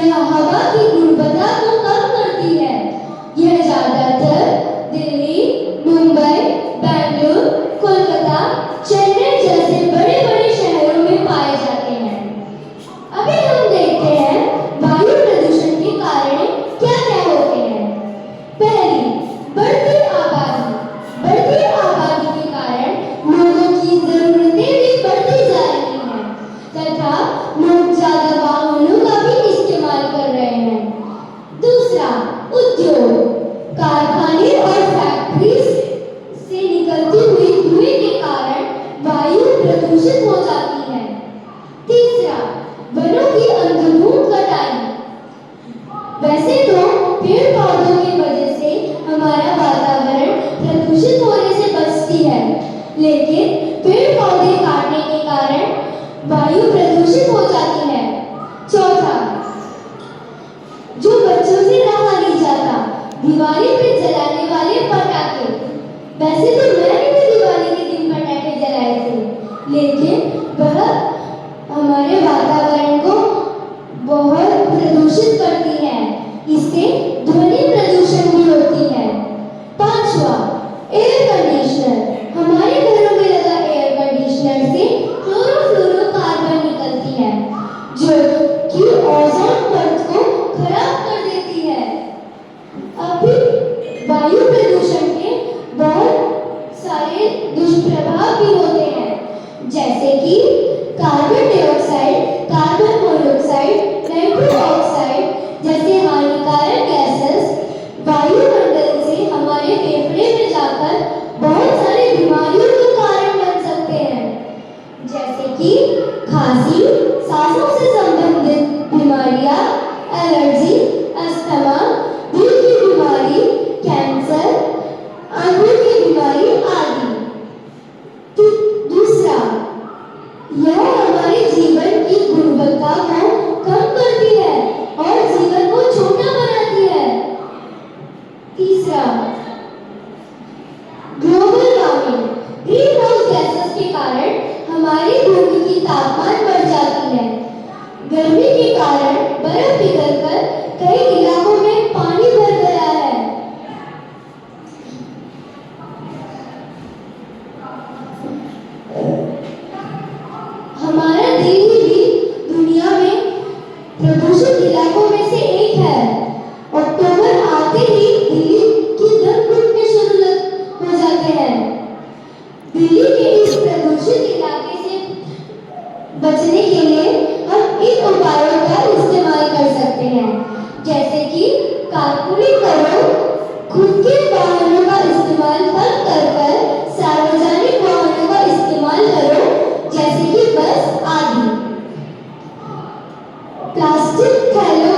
यह हवा की गुणवत्ता को कम करती है। यह ज्यादातर दिल्ली, मुंबई, बेंगलुरु, कोलकाता, चेन्नई जैसे बड़े-बड़े शहरों में पाए जाते हैं। अभी हम देखते हैं वायु प्रदूषण के कारण क्या-क्या होते हैं। पहली, बढ़ती आबादी। बढ़ती आबादी के कारण लोगों की जरूरतें भी बढ़ती जा रही हैं तथा लोग ज्यादा वाहनों का भी इस्तेमाल कर रहे हैं। दूसरा, उद्योग। कारखाने और फैक्ट्री से निकलती हुई धुएं के कारण वायु प्रदूषित हो जाती है। तीसरा, वनों की अंधाधुंध कटाई। वैसे तो पेड़ पौधों की वजह से हमारा वातावरण प्रदूषित होने से बचती है, लेकिन पेड़ पौधे काटने के कारण वायु प्रदूषित हो जाती है। चौथा, जो बच्चों से रहा नहीं जाता, दिवाली पे जलाने वाले पटाखे। वैसे तो मैंने भी दिवाली के दिन पटाखे जलाए थे, लेकिन वह हमारे वातावरण को बहुत प्रदूषित करती है। इससे ध्वनि प्रदूषण भी होती है। पांचवा, एयर कंडीशनर। हमारे घरों में लगा एयर कंडीशनर से क्लोरोफ्लोरोकार्बन निकलती है, जो कि ओजोन परत को खराब कर देती है। अभी वायु प्रदूषण के बहुत सारे दुष्प्रभाव भी होते हैं, जैसे कि carbon dioxide, carbon monoxide, nitrous oxide जैसे हानिकारक गैसेस वायुमंडल से हमारे फेफड़े में जाकर बहुत सारी बीमारियों का कारण बन सकते हैं, जैसे कि खांसी, सांसों से संबंधित बीमारियां, एलर्जी, अस्थमा, दिल की बीमारी, कैंसर, आंखों की बीमारी आदि। दूसरा, यह हमारे जीवन की गुणवत्ता को कम करती है और जीवन को छोटा बनाती है। तीसरा, global warming. Green house gases के कारण हमारी भूमि की तापमान बढ़ जाती है। गर्मी के कारण बर्फ पिघलकर कई इलाकों में पानी भर गया है। हमारा दिल्ली भी दुनिया में प्रदूषित इलाकों में से एक है। अक्टूबर आते ही दिल्ली की दम घुटने शुरू हो जाते हैं। दिल्ली के इस प्रदूषित इलाके से बचने के लिए हम इन उपायों का इस्तेमाल कर सकते हैं, जैसे कि कारपूलिंग करो, खुद के वाहनों का इस्तेमाल कम कर सार्वजनिक वाहनों का इस्तेमाल करो, जैसे कि बस आदि। प्लास्टिक थैलों